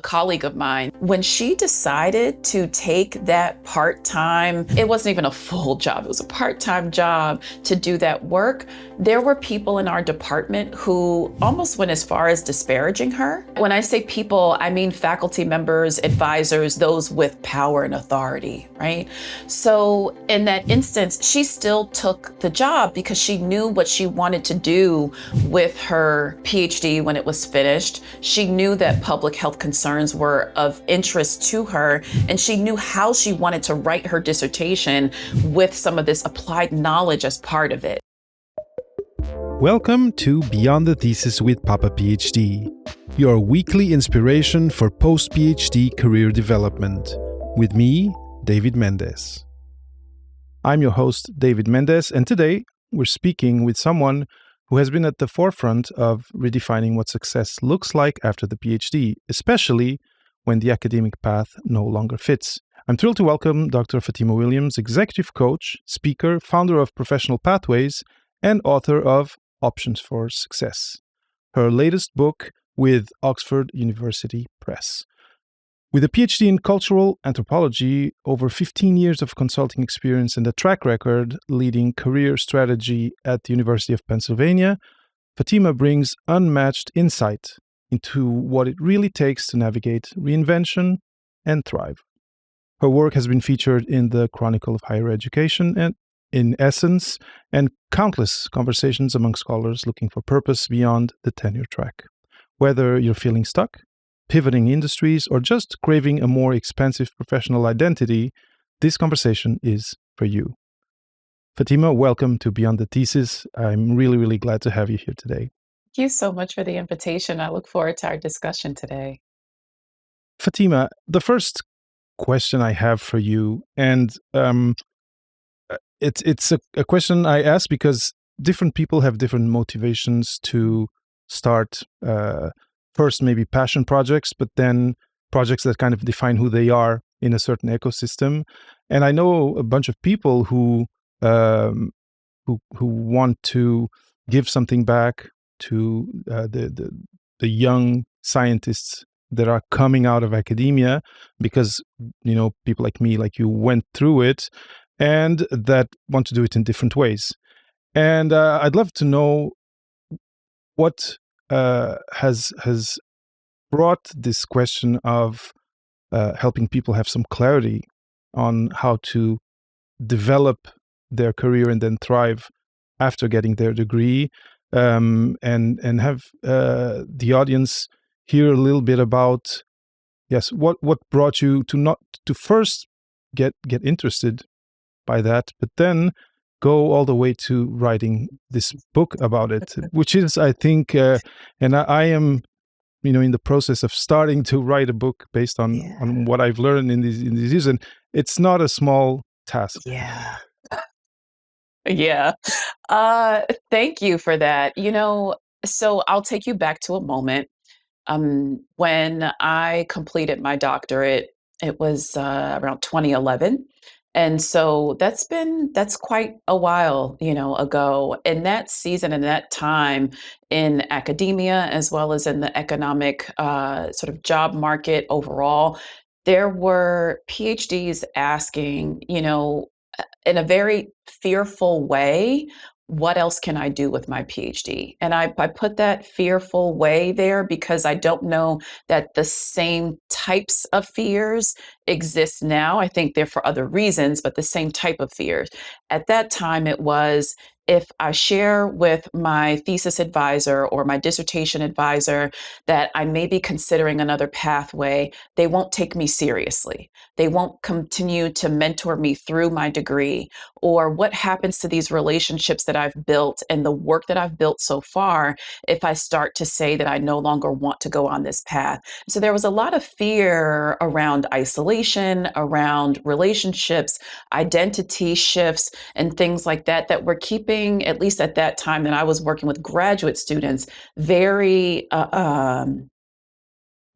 Colleague of mine, when she decided to take that part-time, it wasn't even a full job, it was a part-time job to do that work, there were people in our department who almost went as far as disparaging her. When I say people, I mean faculty members, advisors, those with power and authority, right? So in that instance, she still took the job because she knew what she wanted to do with her PhD when it was finished. She knew that public health concerns were of interest to her, and she knew how she wanted to write her dissertation with some of this applied knowledge as part of it. Welcome to Beyond the Thesis with Papa PhD, your weekly inspiration for post-PhD career development, with me, David Mendes. I'm your host, David Mendes, and today we're speaking with someone who has been at the forefront of redefining what success looks like after the PhD, especially when the academic path no longer fits. I'm thrilled to welcome Dr. Fatimah Williams, executive coach, speaker, founder of Professional Pathways, and author of Options for Success, her latest book with Oxford University Press. With a PhD in cultural anthropology, over 15 years of consulting experience, and a track record leading career strategy at the University of Pennsylvania, Fatimah brings unmatched insight into what it really takes to navigate reinvention and thrive. Her work has been featured in the Chronicle of Higher Education and in Essence, and countless conversations among scholars looking for purpose beyond the tenure track. Whether you're feeling stuck, pivoting industries, or just craving a more expansive professional identity, this conversation is for you. Fatimah, welcome to Beyond the Thesis. I'm really glad to have you here today. Thank you so much for the invitation. I look forward to our discussion today. Fatimah, the first question I have for you, and it's a question I ask because different people have different motivations to start first maybe passion projects, but then projects that kind of define who they are in a certain ecosystem. And I know a bunch of people who want to give something back to the young scientists that are coming out of academia, because people like me, like you, went through it, and that want to do it in different ways. And I'd love to know what has brought this question of helping people have some clarity on how to develop their career and then thrive after getting their degree, and have the audience hear a little bit about, yes, what brought you to first get interested by that, but then go all the way to writing this book about it, which is, I think, and I am, in the process of starting to write a book based on what I've learned in these years, and it's not a small task. Yeah. Thank you for that. So I'll take you back to a moment. When I completed my doctorate, it was around 2011. And so that's quite a while, ago. In that season and that time in academia, as well as in the economic sort of job market overall, there were PhDs asking, in a very fearful way, what else can I do with my PhD? And I put that fearful way there because I don't know that the same types of fears exist now. I think they're for other reasons, but the same type of fears. At that time, it was, if I share with my thesis advisor or my dissertation advisor that I may be considering another pathway, they won't take me seriously. They won't continue to mentor me through my degree. Or what happens to these relationships that I've built and the work that I've built so far if I start to say that I no longer want to go on this path? So there was a lot of fear around isolation, around relationships, identity shifts, and things like that, that were keeping, at least at that time that I was working with graduate students, very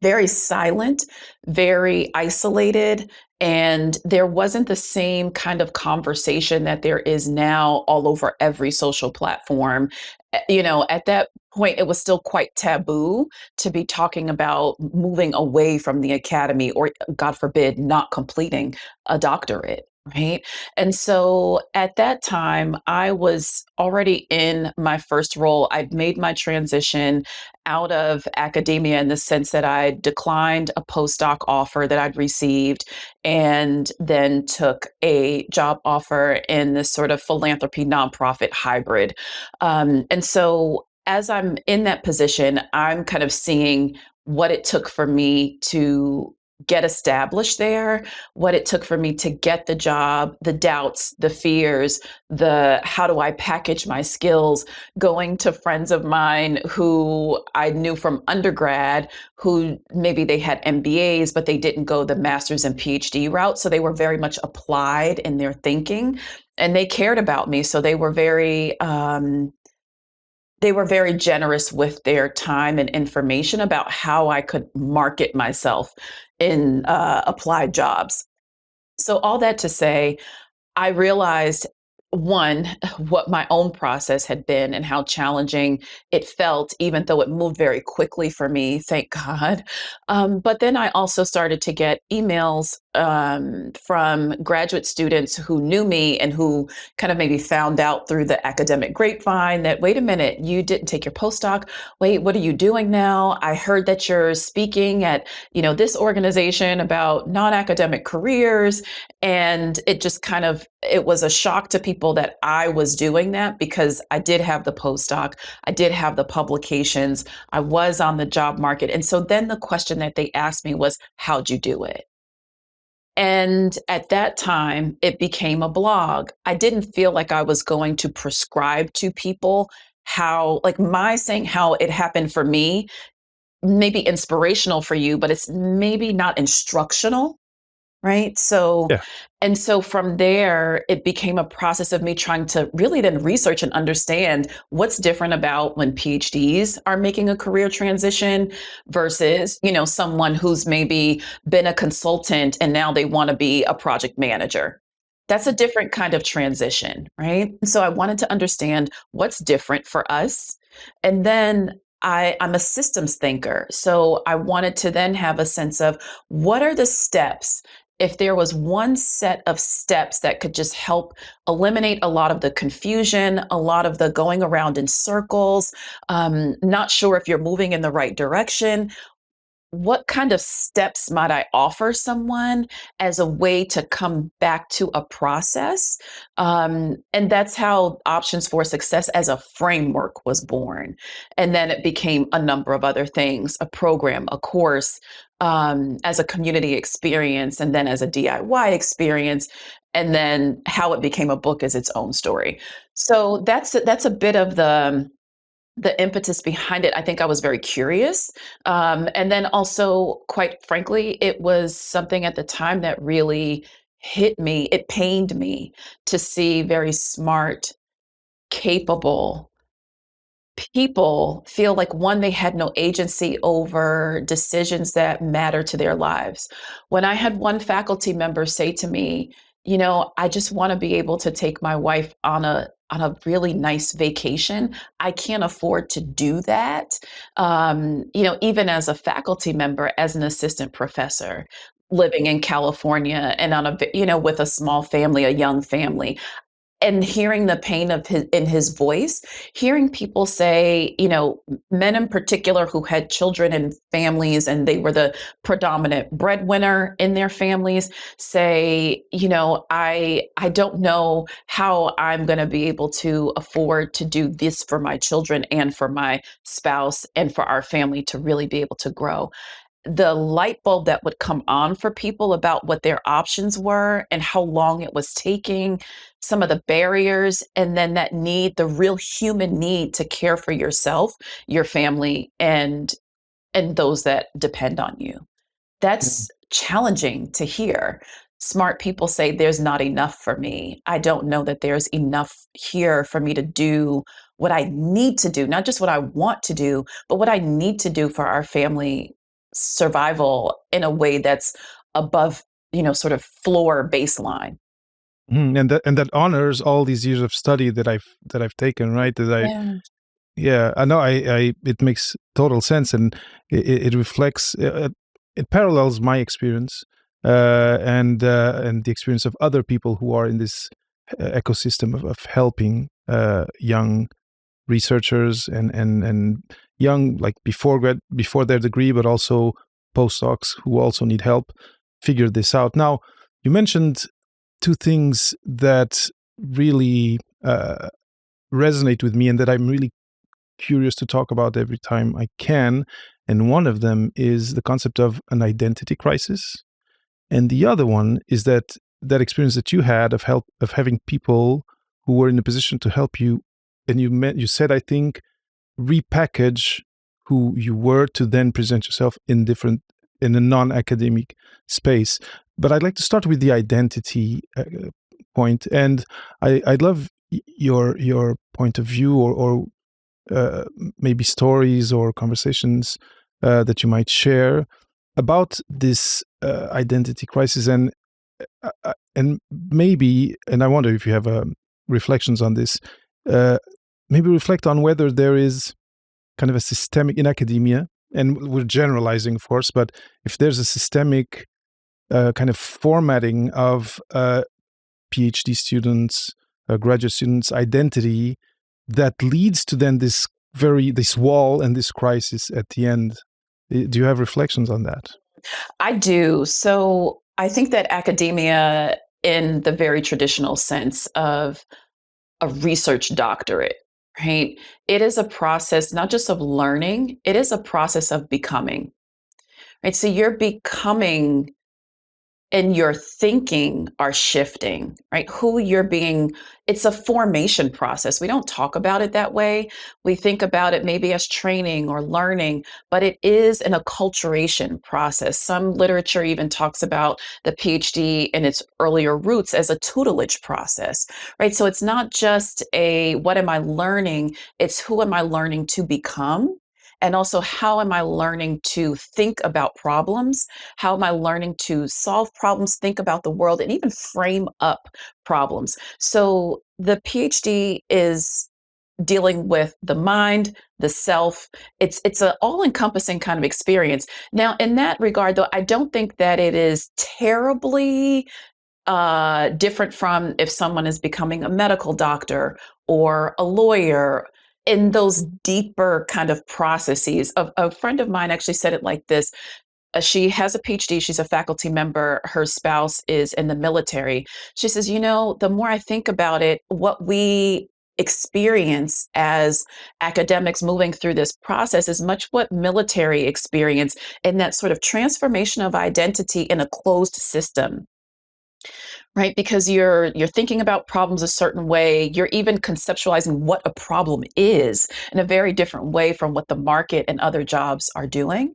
very silent, very isolated, and there wasn't the same kind of conversation that there is now all over every social platform. At that point, it was still quite taboo to be talking about moving away from the academy or, God forbid, not completing a doctorate. Right. And so at that time, I was already in my first role. I'd made my transition out of academia in the sense that I declined a postdoc offer that I'd received and then took a job offer in this sort of philanthropy nonprofit hybrid. And so as I'm in that position, I'm kind of seeing what it took for me to get established there, what it took for me to get the job, the doubts, the fears, the how do I package my skills, going to friends of mine who I knew from undergrad who maybe they had MBAs, but they didn't go the master's and PhD route. So they were very much applied in their thinking and they cared about me. So they were very generous with their time and information about how I could market myself in applied jobs. So, all that to say, I realized one, what my own process had been and how challenging it felt, even though it moved very quickly for me, thank God. But then I also started to get emails from graduate students who knew me and who kind of maybe found out through the academic grapevine that, wait a minute, you didn't take your postdoc. Wait, what are you doing now? I heard that you're speaking at, this organization about non-academic careers. And it was a shock to people that I was doing that because I did have the postdoc, I did have the publications, I was on the job market. And so then the question that they asked me was, how'd you do it? And at that time, it became a blog. I didn't feel like I was going to prescribe to people how, like my saying how it happened for me, maybe inspirational for you, but it's maybe not instructional. Right? Yeah. So from there, it became a process of me trying to really then research and understand what's different about when PhDs are making a career transition versus, someone who's maybe been a consultant and now they want to be a project manager. That's a different kind of transition, right? So I wanted to understand what's different for us. And then I'm a systems thinker. So I wanted to then have a sense of what are the steps if there was one set of steps that could just help eliminate a lot of the confusion, a lot of the going around in circles, not sure if you're moving in the right direction, what kind of steps might I offer someone as a way to come back to a process? And that's how Options for Success as a framework was born. And then it became a number of other things, a program, a course, as a community experience, and then as a DIY experience. And then how it became a book is its own story. So that's a bit of the impetus behind it. I think I was very curious. And then also, quite frankly, it was something at the time that really hit me. It pained me to see very smart, capable people feel like one, they had no agency over decisions that matter to their lives. When I had one faculty member say to me, I just want to be able to take my wife on a really nice vacation. I can't afford to do that. Even as a faculty member, as an assistant professor, living in California and with a small family, a young family, and hearing the pain of his in his voice, hearing people say, men in particular who had children and families and they were the predominant breadwinner in their families say, I don't know how I'm going to be able to afford to do this for my children and for my spouse and for our family to really be able to grow. The light bulb that would come on for people about what their options were and how long it was taking, some of the barriers, and then that need, the real human need to care for yourself, your family, and those that depend on you. Yeah. That's challenging to hear. Smart people say there's not enough for me. I don't know that there's enough here for me to do what I need to do, not just what I want to do, but what I need to do for our family survival in a way that's above, sort of floor baseline. And that honors all these years of study that I've taken, right? Yeah. Yeah, I know. It makes total sense, and it reflects. It parallels my experience, and the experience of other people who are in this ecosystem of helping young researchers and young, like before their degree, but also postdocs who also need help figure this out. Now, you mentioned two things that really resonate with me, and that I'm really curious to talk about every time I can. And one of them is the concept of an identity crisis. And the other one is that experience that you had of having people who were in a position to help you, and you said, I think, repackage who you were to then present yourself in a non-academic space. But I'd like to start with the identity point, and I'd love your point of view, or maybe stories or conversations that you might share about this identity crisis, and maybe, and I wonder if you have reflections on this. Maybe reflect on whether there is kind of a systemic in academia, and we're generalizing, of course, but if there's a systemic kind of formatting of PhD students, graduate students' identity that leads to then this wall and this crisis at the end. Do you have reflections on that? I do. So I think that academia, in the very traditional sense of a research doctorate, right? It is a process not just of learning, it is a process of becoming, right? So you're becoming, and your thinking are shifting, right? Who you're being, it's a formation process. We don't talk about it that way. We think about it maybe as training or learning, but it is an acculturation process. Some literature even talks about the PhD in its earlier roots as a tutelage process, right? So it's not just a what am I learning, it's who am I learning to become? And also, how am I learning to think about problems? How am I learning to solve problems, think about the world, and even frame up problems? So the PhD is dealing with the mind, the self. It's an all-encompassing kind of experience. Now, in that regard, though, I don't think that it is terribly different from if someone is becoming a medical doctor or a lawyer, in those deeper kind of processes. A friend of mine actually said it like this. She has a PhD, she's a faculty member, her spouse is in the military. She says, the more I think about it, what we experience as academics moving through this process is much what military experience, in that sort of transformation of identity in a closed system. Right, because you're thinking about problems a certain way, you're even conceptualizing what a problem is in a very different way from what the market and other jobs are doing.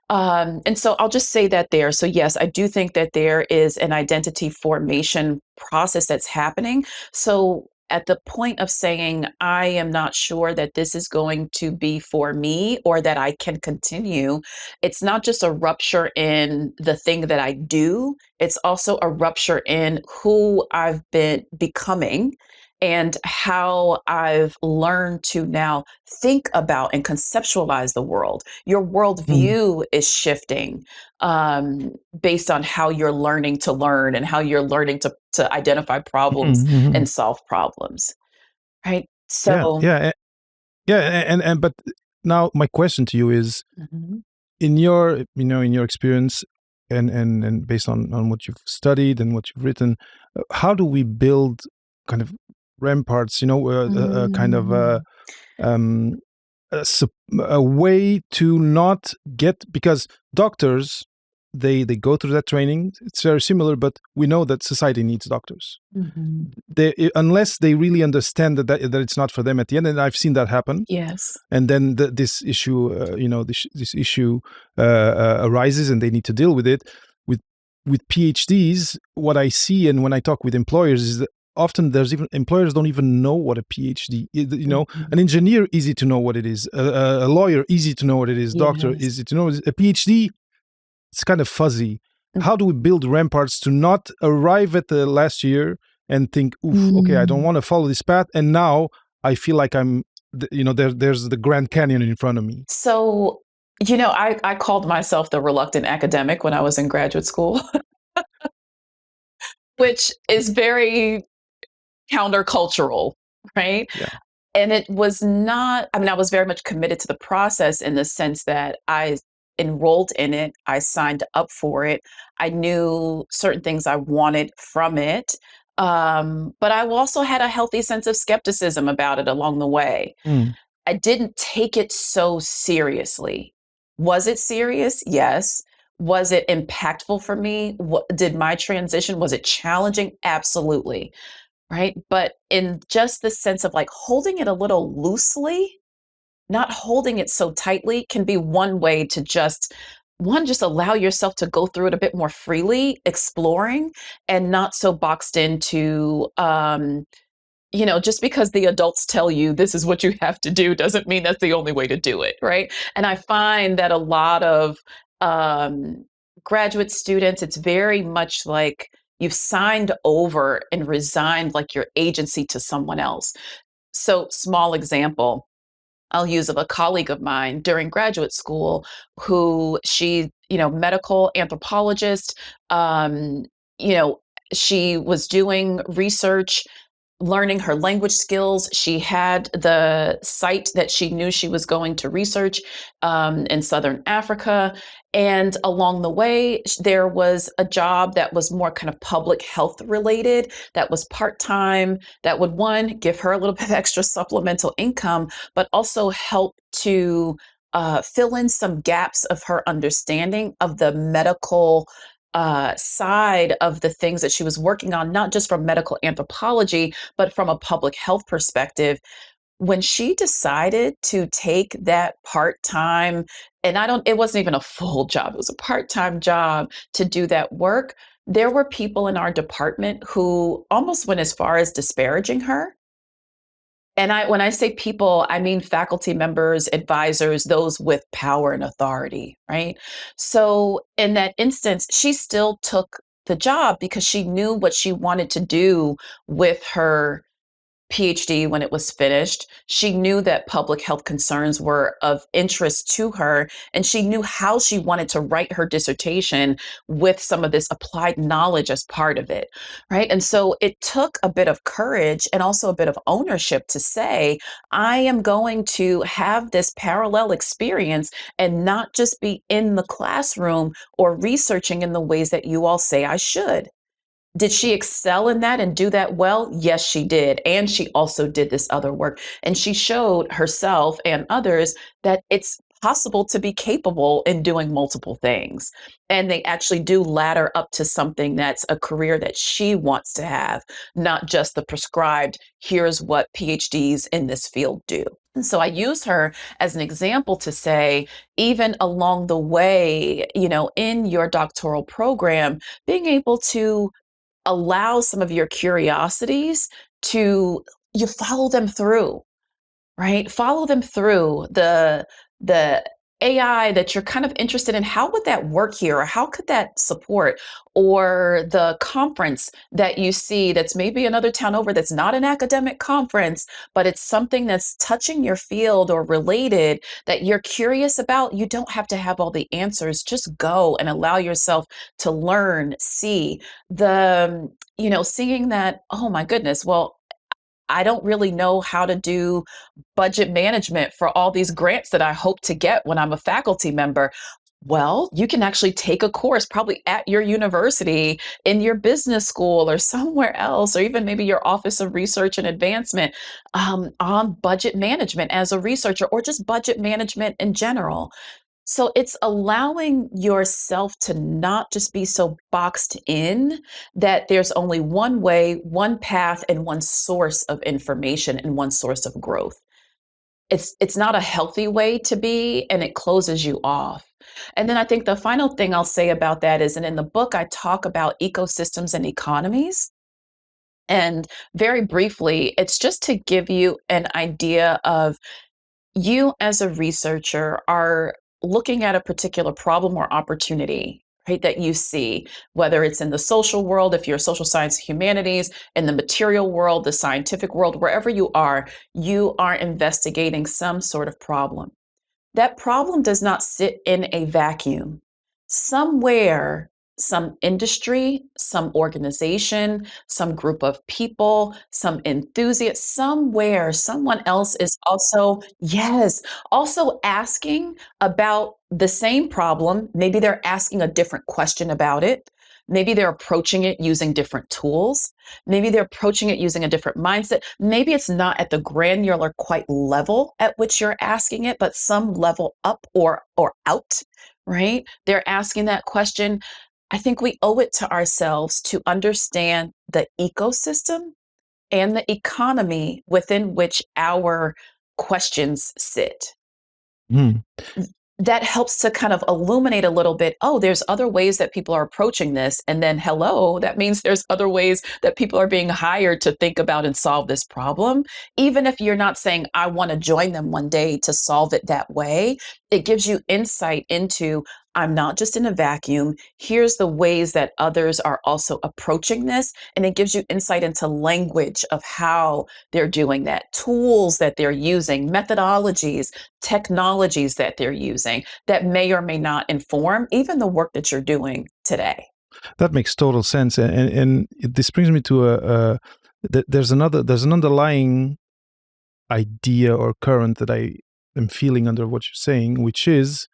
And so I'll just say that there. So yes, I do think that there is an identity formation process that's happening. So at the point of saying, I am not sure that this is going to be for me or that I can continue, it's not just a rupture in the thing that I do, it's also a rupture in who I've been becoming and how I've learned to now think about and conceptualize the world. Your Mhm. worldview is shifting based on how you're learning to learn and how you're learning to identify problems Mhm, mhm. and solve problems, right? Yeah, So, yeah, yeah, and but now my question to you is, mhm, in your experience, and based on what you've studied and what you've written, how do we build kind of ramparts, kind of mm, um, a way to not get, because doctors, they go through that training, it's very similar, but we know that society needs doctors. mhm, Unless they really understand that it's not for them at the end, and I've seen that happen. yes, And then this issue, this issue arises, and they need to deal with it. With PhDs, what I see, and when I talk with employers, is that often there's even employers don't even know what a PhD is. mhm, An engineer, easy to know what it is. A lawyer, easy to know what it is. Doctor, yes, easy to know. A PhD, it's kind of fuzzy. Mm. How do we build ramparts to not arrive at the last year and think, oof, okay, I don't Mm. want to follow this path, and now I feel like there's the Grand Canyon in front of me. So, I called myself the reluctant academic when I was in graduate school, which is very countercultural, right? Yeah. And it was not, I mean, I was very much committed to the process in the sense that I enrolled in it, I signed up for it, I knew certain things I wanted from it. But I also had a healthy sense of skepticism about it along the way. Mm. I didn't take it so seriously. Was it serious? Yes. Was it impactful for me? Did my transition, was it challenging? Absolutely. Right. But in just the sense of like holding it a little loosely, not holding it so tightly can be one way to just allow yourself to go through it a bit more freely, exploring and not so boxed into just because the adults tell you this is what you have to do doesn't mean that's the only way to do it, right? And I find that a lot of um, graduate students, it's very much like you've signed over and resigned like your agency to someone else. So, small example. I'll use of a colleague of mine during graduate school who medical anthropologist, um, you know, she was doing research, learning her language skills. She had the site that she knew she was going to research in Southern Africa. And along the way, there was a job that was more kind of public health related, that was part time, that would, one, give her a little bit of extra supplemental income, but also help to fill in some gaps of her understanding of the medical side of the things that she was working on, not just from medical anthropology, but from a public health perspective. When she decided to take that part time, and it wasn't even a full job, it was a part time job to do that work. There were people in our department who almost went as far as disparaging her. And when I say people, I mean faculty members, advisors, those with power and authority, right? So in that instance, she still took the job because she knew what she wanted to do with her PhD when it was finished. She knew that public health concerns were of interest to her, and she knew how she wanted to write her dissertation with some of this applied knowledge as part of it, right? And so it took a bit of courage and also a bit of ownership to say, I am going to have this parallel experience and not just be in the classroom or researching in the ways that you all say I should. Did she excel in that and do that well? Yes, she did. And she also did this other work. And she showed herself and others that it's possible to be capable in doing multiple things. And they actually do ladder up to something that's a career that she wants to have, not just the prescribed, here's what PhDs in this field do. And so I use her as an example to say, even along the way, in your doctoral program, being able to allow some of your curiosities to you follow them through, right? Follow them through the AI that you're kind of interested in. How would that work here? Or how could that support? Or the conference that you see that's maybe another town over that's not an academic conference, but it's something that's touching your field or related that you're curious about. You don't have to have all the answers. Just go and allow yourself to learn, see seeing that, oh my goodness, well, I don't really know how to do budget management for all these grants that I hope to get when I'm a faculty member. Well, you can actually take a course probably at your university, in your business school, or somewhere else, or even maybe your Office of Research and Advancement on budget management as a researcher, or just budget management in general. So it's allowing yourself to not just be so boxed in that there's only one way, one path, and one source of information and one source of growth. It's not a healthy way to be, and it closes you off. And then I think the final thing I'll say about that is, and in the book I talk about ecosystems and economies. And very briefly, it's just to give you an idea of, you as a researcher are looking at a particular problem or opportunity. right, that you see, whether it's in the social world, if you're social science humanities, in the material world, the scientific world, wherever you are investigating some sort of problem. That problem does not sit in a vacuum. Somewhere, some industry, some organization, some group of people, some enthusiast, somewhere, someone else is also, yes, also asking about the same problem. Maybe they're asking a different question about it. Maybe they're approaching it using different tools. Maybe they're approaching it using a different mindset. Maybe it's not at the granular quite level at which you're asking it, but some level up or out, right? They're asking that question. I think we owe it to ourselves to understand the ecosystem and the economy within which our questions sit. Mm. That helps to kind of illuminate a little bit. Oh, there's other ways that people are approaching this. And then, hello, that means there's other ways that people are being hired to think about and solve this problem. Even if you're not saying, I want to join them one day to solve it that way, it gives you insight into, I'm not just in a vacuum. Here's the ways that others are also approaching this. And it gives you insight into language of how they're doing that, tools that they're using, methodologies, technologies that they're using that may or may not inform even the work that you're doing today. That makes total sense, and this brings me to there's an underlying idea or current that I am feeling under what you're saying, which is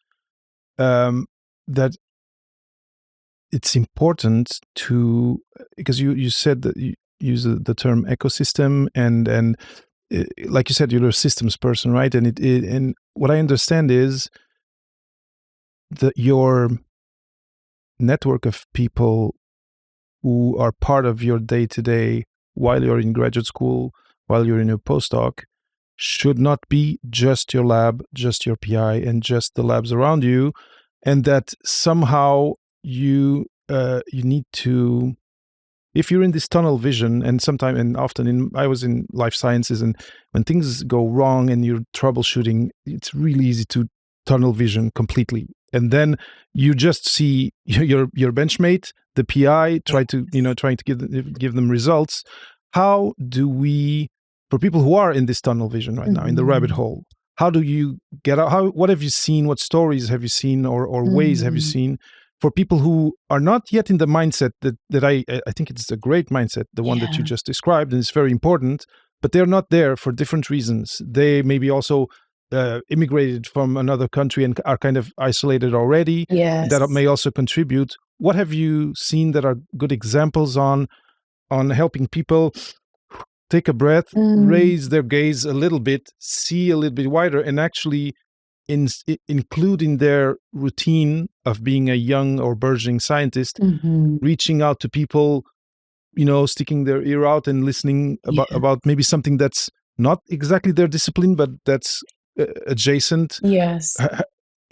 that it's important to, because you said that you use the term ecosystem, and like you said, you're a systems person, right? And and what I understand is that your network of people who are part of your day to day while you're in graduate school, while you're in a postdoc, should not be just your lab, just your PI, and just the labs around you, and that somehow you need to, if you're in this tunnel vision, and sometimes and often I was in life sciences, and when things go wrong and you're troubleshooting, it's really easy to tunnel vision completely, and then you just see your benchmate, the PI, trying to give them results. How do we, for people who are in this tunnel vision right now, in the rabbit Mhm. hole, how do you get out? What have you seen? What stories have you seen, or ways have you Mm. seen for people who are not yet in the mindset that I think it's a great mindset, the one that you Yeah. just described, and it's very important, but they're not there for different reasons. They maybe also immigrated from another country and are kind of isolated already. That Yes. may also contribute. What have you seen that are good examples on helping people take a breath, Mm. raise their gaze a little bit, see a little bit wider, and actually include in their routine of being a young or burgeoning scientist, Mhm. reaching out to people, sticking their ear out and listening Yeah. about maybe something that's not exactly their discipline, but that's adjacent. Yes. Uh, uh,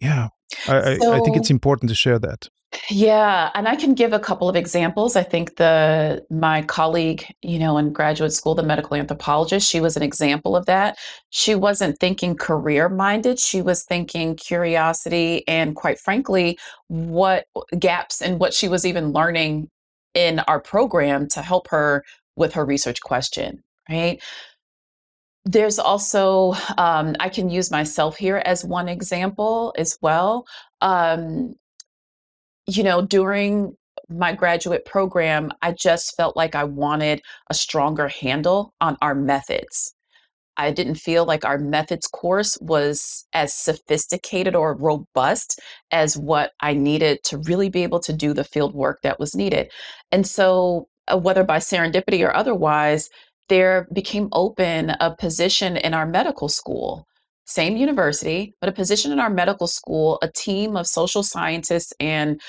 Yeah, I think it's So important to share that. yeah, and I can give a couple of examples. I think the my colleague, in graduate school, the medical anthropologist, she was an example of that. She wasn't thinking career minded. She was thinking curiosity and quite frankly, what gaps in what she was even learning in our program to help her with her research question, right? There's also, I can use myself here as one example as well. Um, during my graduate program, I just felt like I wanted a stronger handle on our methods. I didn't feel like our methods course was as sophisticated or robust as what I needed to really be able to do the field work that was needed. And so, whether by serendipity or otherwise, there became open a position in our medical school, same university, but a position in our medical school, a team of social scientists and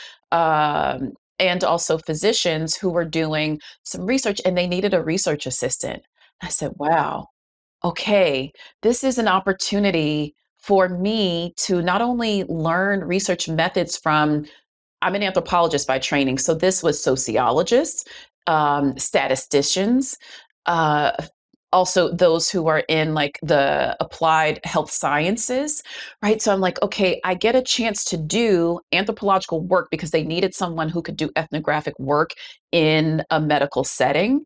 also physicians who were doing some research, and they needed a research assistant. I said, wow, okay, this is an opportunity for me to not only learn research methods from, I'm an anthropologist by training, so this was sociologists, statisticians, uh, also those who are in like the applied health sciences, right? So I'm like, okay, I get a chance to do anthropological work because they needed someone who could do ethnographic work in a medical setting.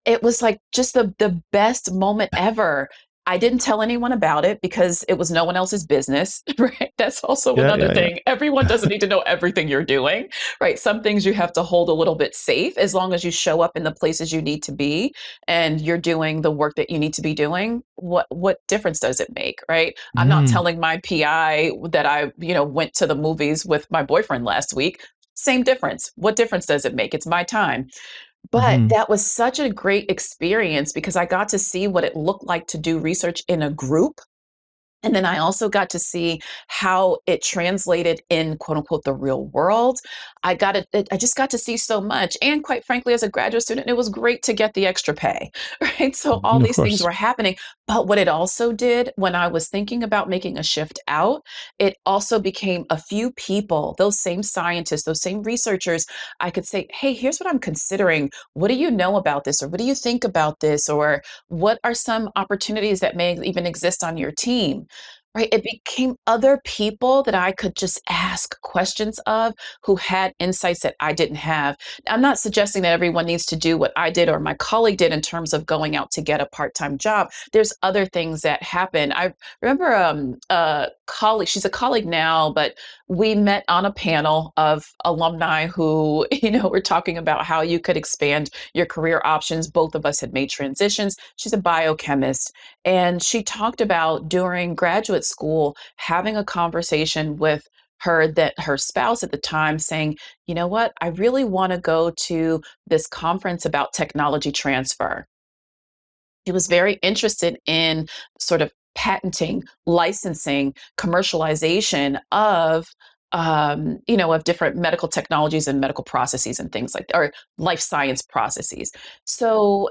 It was, like, just the best moment ever. I didn't tell anyone about it because it was no one else's business, right? That's also Yeah, another yeah, thing. Everyone yeah. doesn't need to know everything you're doing, right? Some things you have to hold a little bit safe as long as you show up in the places you need to be and you're doing the work that you need to be doing. What difference does it make, right? I'm not Mm, telling my PI that I, went to the movies with my boyfriend last week. Same difference. What difference does it make? It's my time. But mhm. that was such a great experience because I got to see what it looked like to do research in a group, and then I also got to see how it translated in quote unquote the real world. I just got to see so much. And quite frankly, as a graduate student, it was great to get the extra pay, right? So all Of these things course. were happening. But what it also did when I was thinking about making a shift out, it also became a few people, those same scientists, those same researchers, I could say, hey, here's what I'm considering. What do you know about this? Or what do you think about this? Or what are some opportunities that may even exist on your team? Right, it became other people that I could just ask questions of who had insights that I didn't have. I'm not suggesting that everyone needs to do what I did or my colleague did in terms of going out to get a part-time job. There's other things that happen. I remember a colleague, she's a colleague now, but we met on a panel of alumni who, were talking about how you could expand your career options. Both of us had made transitions. She's a biochemist, and she talked about during graduate school having a conversation with her spouse at the time saying, you know what, I really want to go to this conference about technology transfer. He was very interested in sort of patenting, licensing, commercialization of different medical technologies and medical processes and things like that, or life science processes. So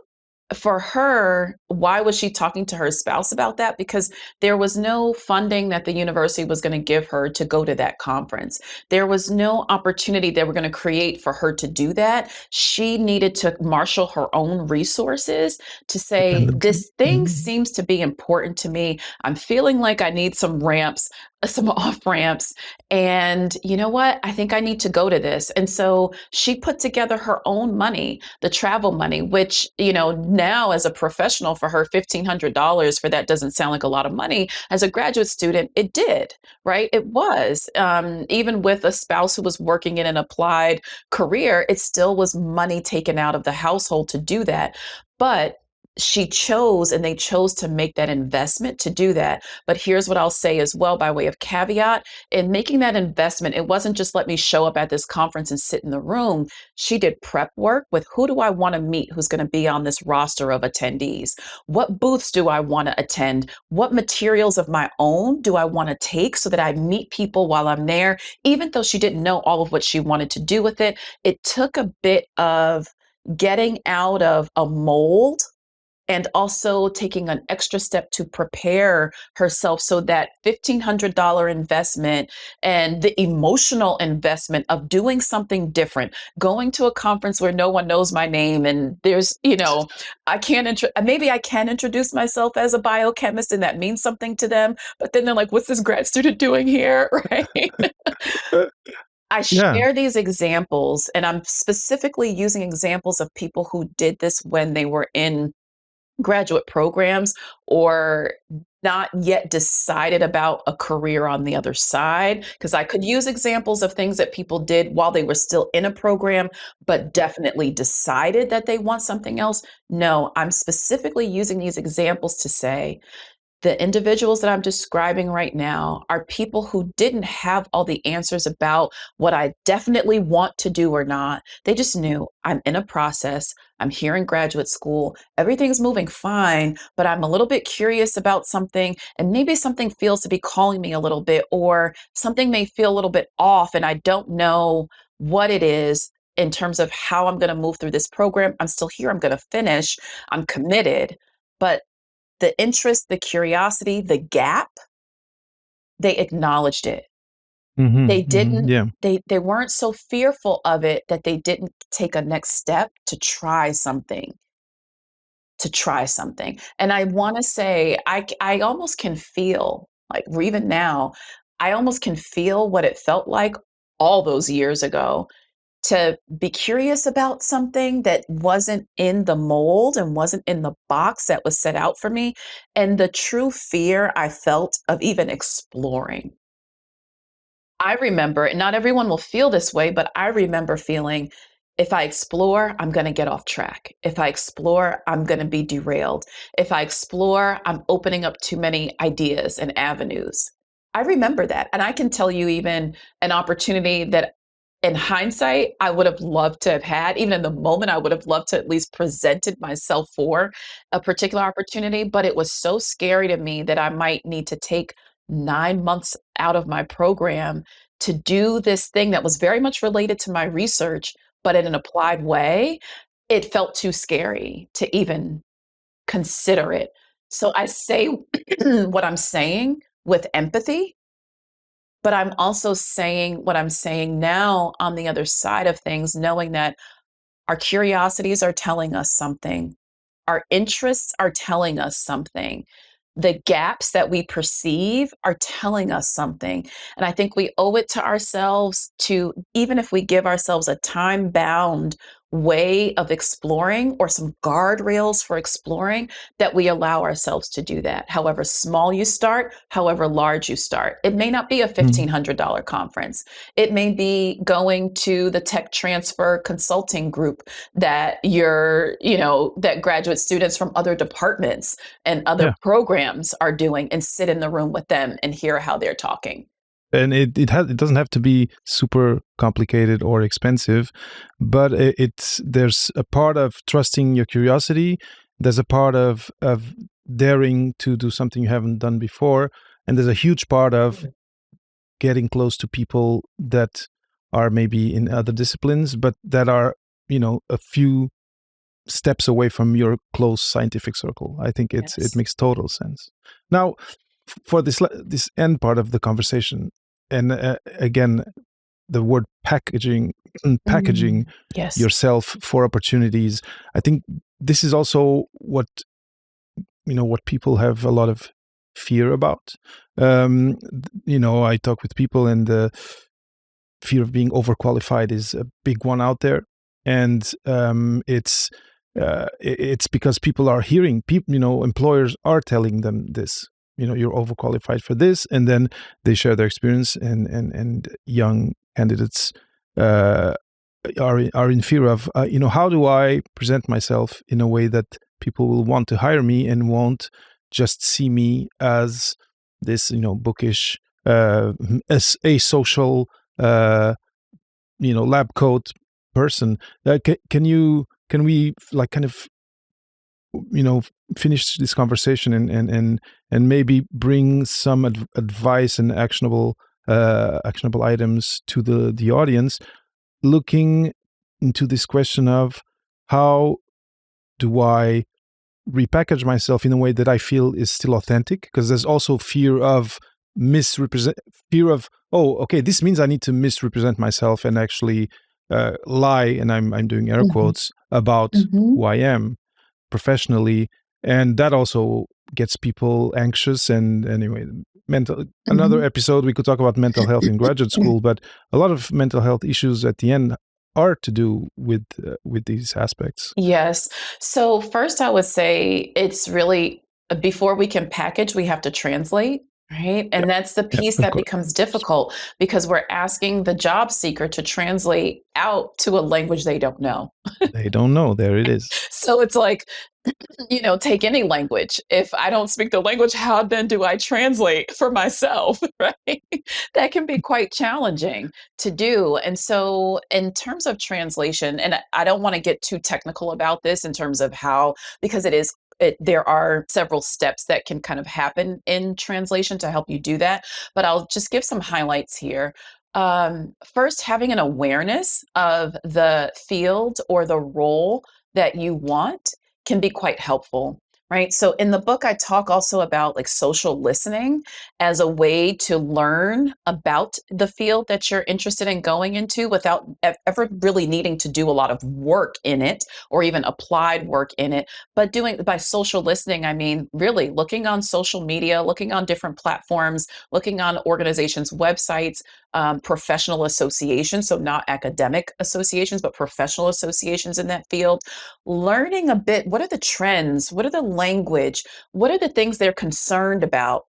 for her, why was she talking to her spouse about that? Because there was no funding that the university was going to give her to go to that conference. There was no opportunity they were going to create for her to do that. She needed to marshal her own resources to say, Independently. this thing Mhm. seems to be important to me. I'm feeling like I need some ramps, some off ramps. And you know what? I think I need to go to this. And so she put together her own money, the travel money, which, now as a professional for her, $1,500 for that doesn't sound like a lot of money. As a graduate student, it did, right? It was. Even with a spouse who was working in an applied career, it still was money taken out of the household to do that. But she chose and they chose to make that investment to do that. But here's what I'll say as well, by way of caveat, in making that investment, it wasn't just let me show up at this conference and sit in the room. She did prep work with who do I want to meet who's going to be on this roster of attendees? What booths do I want to attend? What materials of my own do I want to take so that I meet people while I'm there? Even though she didn't know all of what she wanted to do with it, it took a bit of getting out of a mold and also taking an extra step to prepare herself so that $1,500 investment and the emotional investment of doing something different, going to a conference where no one knows my name and there's, I can't, maybe I can introduce myself as a biochemist and that means something to them, but then they're like, what's this grad student doing here? Right. Uh, I yeah. share these examples, and I'm specifically using examples of people who did this when they were in graduate programs or not yet decided about a career on the other side. Because I could use examples of things that people did while they were still in a program, but definitely decided that they want something else. No, I'm specifically using these examples to say the individuals that I'm describing right now are people who didn't have all the answers about what I definitely want to do or not. They just knew I'm in a process. I'm here in graduate school. Everything's moving fine, but I'm a little bit curious about something, and maybe something feels to be calling me a little bit, or something may feel a little bit off, and I don't know what it is in terms of how I'm going to move through this program. I'm still here. I'm going to finish. I'm committed. But the interest, the curiosity, the gap, they acknowledged it. They Mhm, mhm, didn't yeah. they weren't so fearful of it that they didn't take a next step to try something. to try something. And I want to say, I almost can feel like, even now, I almost can feel what it felt like all those years ago to be curious about something that wasn't in the mold and wasn't in the box that was set out for me, and the true fear I felt of even exploring. I remember, and not everyone will feel this way, but I remember feeling, if I explore, I'm going to get off track. If I explore, I'm going to be derailed. If I explore, I'm opening up too many ideas and avenues. I remember that. And I can tell you, even an opportunity that in hindsight, I would have loved to have had. Even in the moment, I would have loved to at least presented myself for a particular opportunity, but it was so scary to me that I might need to take 9 months out of my program to do this thing that was very much related to my research, but in an applied way. It felt too scary to even consider it. So I say what I'm saying with empathy, but I'm also saying what I'm saying now on the other side of things, knowing that our curiosities are telling us something. Our interests are telling us something. The gaps that we perceive are telling us something. And I think we owe it to ourselves to, even if we give ourselves a time bound way of exploring or some guardrails for exploring, that we allow ourselves to do that. However small you start, however large you start. It may not be a Mm. $1,500 conference. It may be going to the tech transfer consulting group that that graduate students from other departments and other Yeah. programs are doing, and sit in the room with them and hear how they're talking. And it doesn't have to be super complicated or expensive, but it's there's a part of trusting your curiosity. There's a part of daring to do something you haven't done before, and there's a huge part of getting close to people that are maybe in other disciplines, but that are, a few steps away from your close scientific circle. I think it Yes. makes total sense. Now, for this end part of the conversation, and again, the word packaging Yes. yourself for opportunities. I think this is also what people have a lot of fear about. I talk with people, and the fear of being overqualified is a big one out there, and it's because people are hearing people, employers are telling them this. You're overqualified for this, and then they share their experience, and young candidates uh, are in fear of, how do I present myself in a way that people will want to hire me and won't just see me as this, bookish, as a social, uh, lab coat person. Can we like kind of, you know, finish this conversation and maybe bring some advice and actionable items to the audience, looking into this question of how do I repackage myself in a way that I feel is still authentic? Because there's also misrepresent fear of, oh, okay, this means I need to misrepresent myself and actually lie, and I'm doing air Mhm. quotes, about Mhm. who I am professionally, and that also gets people anxious. And anyway, mental another Mhm. episode we could talk about mental health in graduate school, but a lot of mental health issues at the end are to do with these aspects. Yes. So first, I would say it's really, before we can package, we have to translate, right? Yeah, And that's the yeah, piece of that course. becomes difficult, because we're asking the job seeker to translate out to a language they don't know. They don't know. There it is. So it's like, take any language. If I don't speak the language, how then do I translate for myself, right? That can be quite challenging to do. And so, in terms of translation, and I don't want to get too technical about this in terms of how, because there are several steps that can kind of happen in translation to help you do that. But I'll just give some highlights here. First, having an awareness of the field or the role that you want can be quite helpful. Right. So in the book, I talk also about like social listening as a way to learn about the field that you're interested in going into without ever really needing to do a lot of work in it or even applied work in it. But doing by social listening, I mean, really looking on social media, looking on different platforms, looking on organizations' websites, professional associations. So not academic associations, but professional associations in that field, learning a bit, what are the trends? What are the language? What are the things they're concerned about?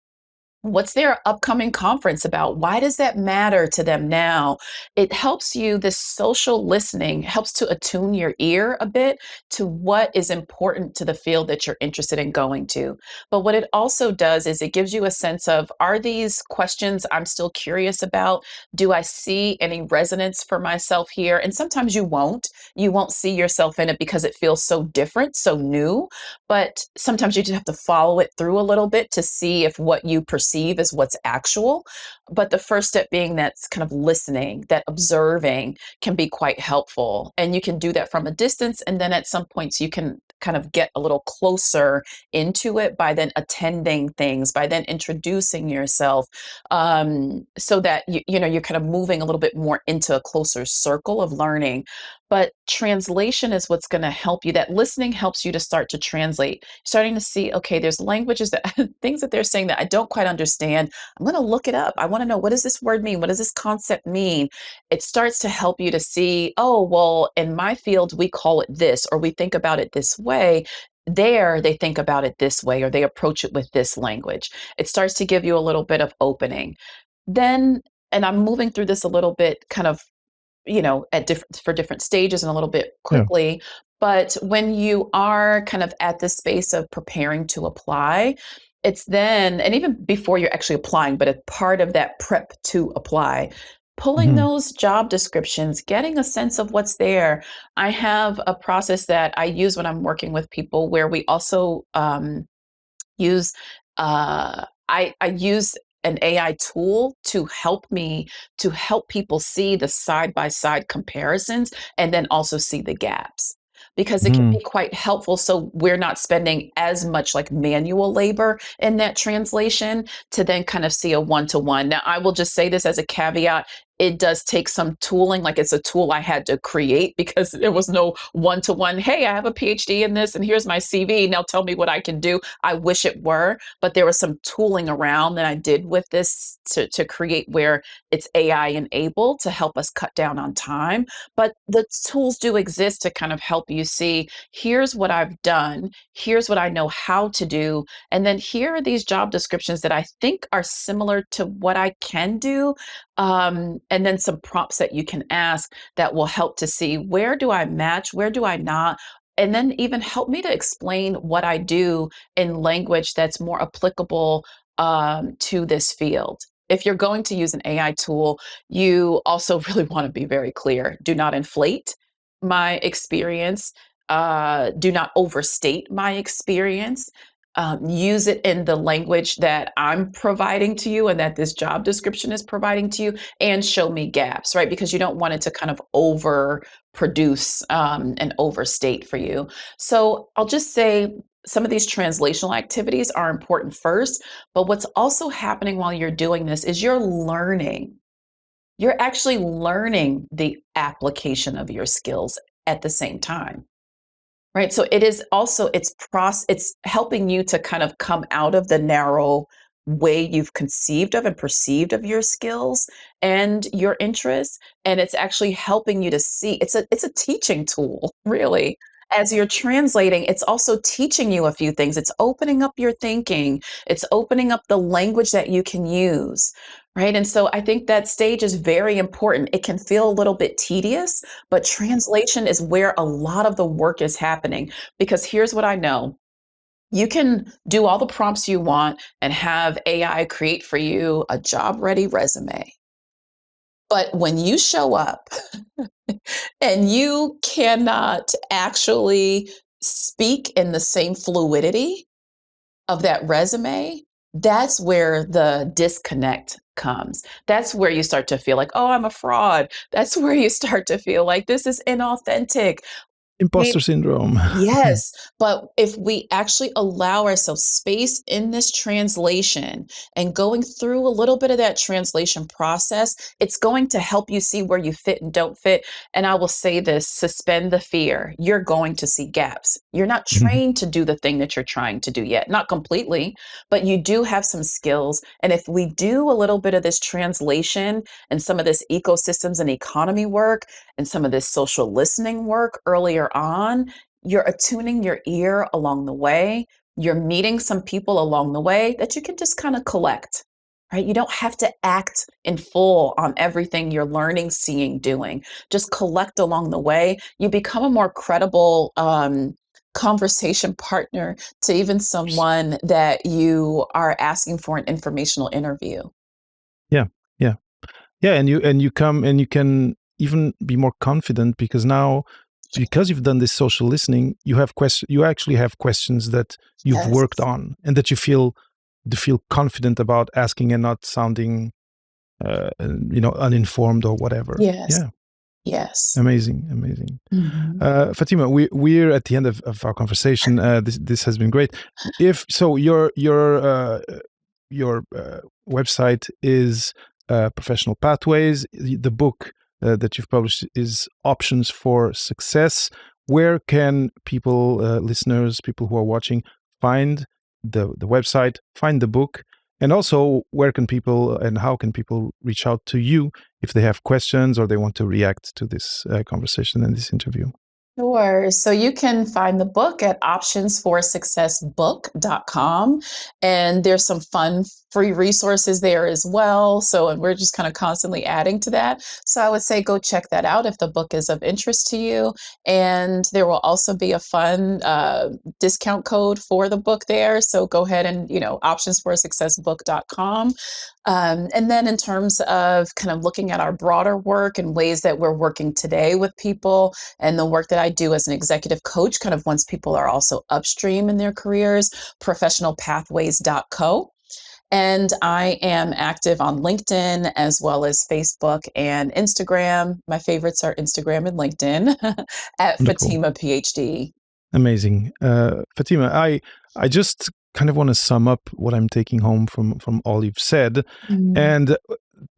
What's their upcoming conference about? Why does that matter to them now? It helps you, this social listening helps to attune your ear a bit to what is important to the field that you're interested in going to. But what it also does is it gives you a sense of, are these questions I'm still curious about? Do I see any resonance for myself here? And sometimes you won't. You won't see yourself in it because it feels so different, so new. But sometimes you just have to follow it through a little bit to see if what you perceive is what's actual. But the first step being that's kind of listening, that observing can be quite helpful. And you can do that from a distance. And then at some points, you can kind of get a little closer into it by then attending things, by then introducing yourself, so that you're kind of moving a little bit more into a closer circle of learning. But translation is what's going to help you. That listening helps you to start to translate, starting to see, okay, there's languages that things that they're saying that I don't quite understand. I'm going to look it up. I want to know, what does this word mean? What does this concept mean? It starts to help you to see, oh, well, in my field, we call it this, or we think about it this way. There, they think about it this way, or they approach it with this language. It starts to give you a little bit of opening. Then, and I'm moving through this a little bit kind of, at different for different stages and a little bit Yeah. quickly. But when you are kind of at the space of preparing to apply, it's then, and even before you're actually applying, but a part of that prep to apply, pulling Hmm. those job descriptions, getting a sense of what's there. I have a process that I use when I'm working with people where we also use I use an AI tool to help people see the side by side comparisons and then also see the gaps, because it can Hmm. be quite helpful, so we're not spending as much like manual labor in that translation to then kind of see a one to one. Now I will just say this as a caveat, it does take some tooling. Like, it's a tool I had to create because there was no one to one. Hey, I have a PhD in this and here's my CV. Now tell me what I can do. I wish it were, but there was some tooling around that I did with this to create where it's AI enabled to help us cut down on time. But the tools do exist to kind of help you see, here's what I've done, here's what I know how to do, and then here are these job descriptions that I think are similar to what I can do, and then some prompts that you can ask that will help to see, where do I match, where do I not, and then even help me to explain what I do in language that's more applicable to this field. If you're going to use an AI tool, you also really want to be very clear. Do not inflate my experience. Do not overstate my experience. Use it in the language that I'm providing to you and that this job description is providing to you, and show me gaps, right? Because you don't want it to kind of overproduce and overstate for you. So I'll just say some of these translational activities are important first, but what's also happening while you're doing this is you're learning. You're actually learning the application of your skills at the same time. Right, so it is also it's helping you to kind of come out of the narrow way you've conceived of and perceived of your skills and your interests, and it's actually helping you to see, it's a teaching tool, really. As you're translating, it's also teaching you a few things. It's opening up your thinking. It's opening up the language that you can use, right? And so I think that stage is very important. It can feel a little bit tedious, but translation is where a lot of the work is happening, because here's what I know. You can do all the prompts you want and have AI create for you a job ready resume. But when you show up and you cannot actually speak in the same fluidity of that resume, that's where the disconnect comes. That's where you start to feel like, oh, I'm a fraud. That's where you start to feel like this is inauthentic. Imposter syndrome. Yes, but if we actually allow ourselves space in this translation and going through a little bit of that translation process, it's going to help you see where you fit and don't fit. And I will say this, suspend the fear. You're going to see gaps. You're not trained to do the thing that you're trying to do yet, not completely, but you do have some skills. And if we do a little bit of this translation and some of this ecosystems and economy work and some of this social listening work earlier on, you're attuning your ear along the way. You're meeting some people along the way that you can just kind of collect, right? You don't have to act in full on everything you're learning, seeing, doing. Just collect along the way. You become a more credible conversation partner to even someone that you are asking for an informational interview. Yeah, yeah, yeah, and you come and you can even be more confident because now, because you've done this social listening, you have you actually have questions that you've Yes. worked on and that you feel confident about asking and not sounding uninformed or whatever. Yes. Yeah, Yes. amazing, amazing. Mhm. Fatima, we're at the end of our conversation. This has been great. If so, your website is Professional Pathways. The book that you've published is Options for Success. Where can people, listeners, people who are watching, find the website, find the book, and also where can people and how can people reach out to you if they have questions or they want to react to this conversation and this interview? Sure. So you can find the book at optionsforsuccessbook.com. And there's some fun free resources there as well. So, and we're just kind of constantly adding to that. So I would say go check that out if the book is of interest to you. And there will also be a fun discount code for the book there. So go ahead and, optionsforsuccessbook.com. And then in terms of kind of looking at our broader work and ways that we're working today with people, and the work that I do as an executive coach, kind of once people are also upstream in their careers, professionalpathways.co. And I am active on LinkedIn as well as Facebook and Instagram. My favorites are Instagram and LinkedIn at Wonderful. Fatimah PhD. Amazing. Fatima, I just kind of want to sum up what I'm taking home from all you've said. Mm. And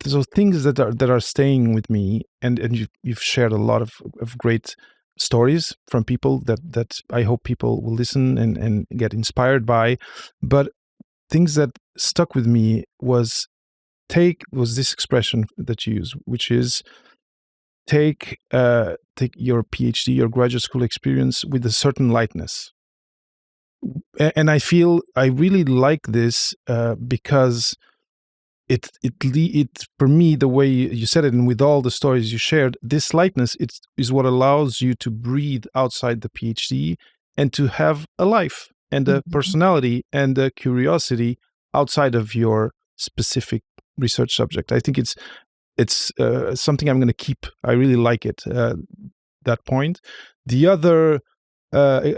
so things that are staying with me, and you've shared a lot of great stories from people that I hope people will listen and get inspired by. But things that stuck with me was this expression that you use, which is take your PhD, your graduate school experience with a certain lightness. And I feel I really like this because it for me, the way you said it and with all the stories you shared, this lightness is what allows you to breathe outside the PhD and to have a life and a Mhm. personality and a curiosity outside of your specific research subject. I think it's something I'm going to keep. I really like it. That point. The other uh,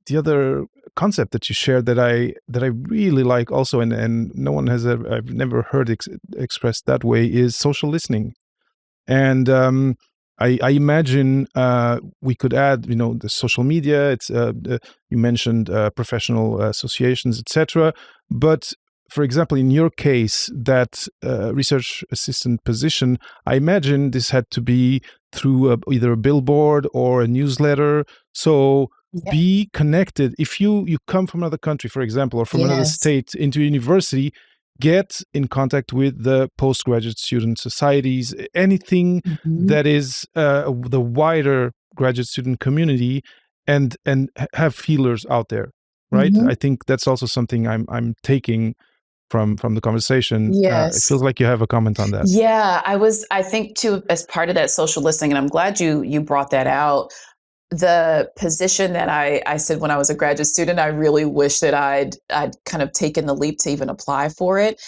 the other concept that you shared that I really like also, and no one has ever, I've never heard expressed that way, is social listening. And I imagine we could add, the social media. It's you mentioned professional associations, etc. But for example, in your case, that research assistant position, I imagine this had to be through either a billboard or a newsletter. So Yeah. be connected. If you come from another country, for example, or from another Yes. state into university, get in contact with the postgraduate student societies, anything Mhm. that is the wider graduate student community, and have feelers out there, right? I Mhm. think that's also something I'm taking from the conversation. It Yes. feels like you have a comment on that. Yeah, I think too, as part of that social listening, and I'm glad you brought that out. The position that I said when I was a graduate student, I really wish that I'd kind of taken the leap to even apply for it.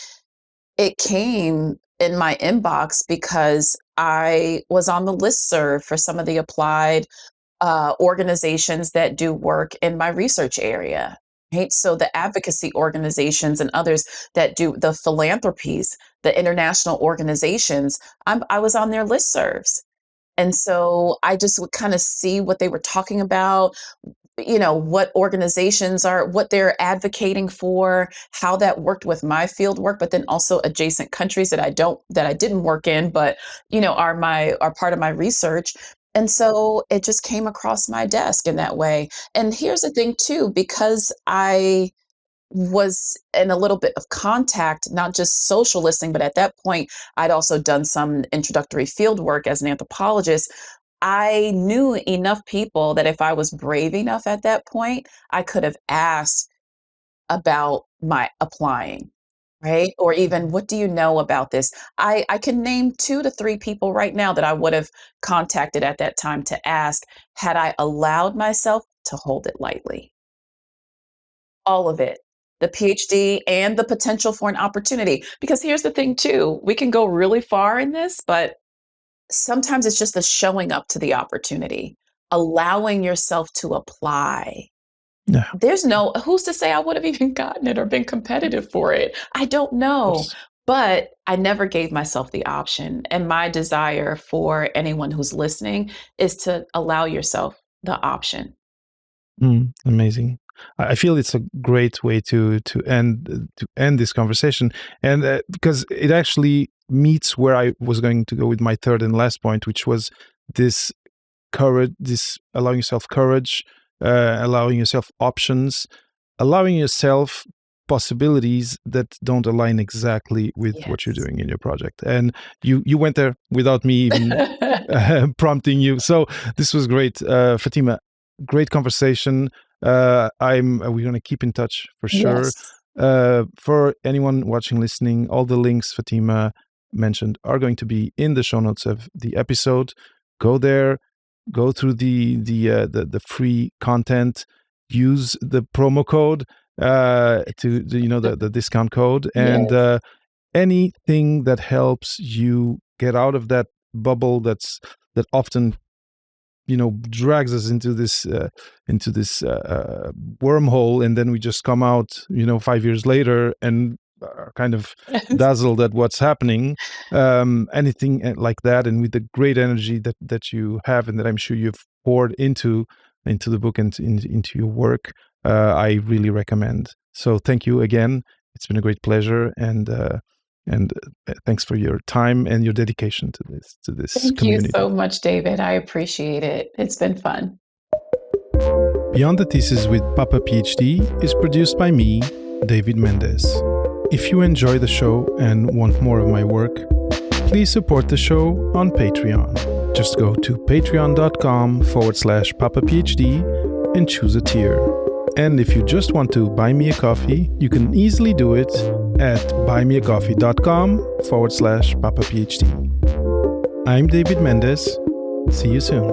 It came in my inbox because I was on the listserv for some of the applied organizations that do work in my research area. Right? So the advocacy organizations and others that do the philanthropies, the international organizations, I was on their listservs. And so I just would kind of see what they were talking about, what organizations are, what they're advocating for, how that worked with my field work, but then also adjacent countries that I didn't work in, but are part of my research. And so it just came across my desk in that way. And here's the thing too, because I was in a little bit of contact, not just social listening, but at that point, I'd also done some introductory field work as an anthropologist. I knew enough people that if I was brave enough at that point, I could have asked about my applying, right? Or even, what do you know about this? I can name 2 to 3 people right now that I would have contacted at that time to ask had I allowed myself to hold it lightly. All of it. The PhD and the potential for an opportunity. Because here's the thing too, we can go really far in this, but sometimes it's just the showing up to the opportunity, allowing yourself to apply. Yeah, There's no who's to say I would have even gotten it or been competitive for it? I don't of know. course. But I never gave myself the option. And my desire for anyone who's listening is to allow yourself the option. Amazing. I feel it's a great way to end this conversation, and because it actually meets where I was going to go with my third and last point, which was this courage, this allowing yourself courage, allowing yourself options, allowing yourself possibilities that don't align exactly with what you're Yes. doing in your project. And you went there without me even prompting you. So this was great, Fatima. Great conversation. I'm We're gonna keep in touch for sure. Yes. For anyone watching, listening, all the links Fatima mentioned are going to be in the show notes of the episode. Go there, go through the free content, use the promo code the discount code, and Yes. anything that helps you get out of that bubble that often drags us into this wormhole, and then we just come out 5 years later and are kind of dazzled at what's happening. Anything like that, and with the great energy that you have, and that I'm sure you've poured into the book and into your work, I really recommend. So thank you again. It's been a great pleasure, and thanks for your time and your dedication to this Thank you community. so much, David. I appreciate it. It's been fun. Beyond the Thesis with Papa PhD is produced by me, David Mendes. If you enjoy the show and want more of my work, please support the show on Patreon. Just go to patreon.com/Papa PhD and choose a tier. And if you just want to buy me a coffee, you can easily do it at buymeacoffee.com/Papa PhD. I'm David Mendes. See you soon.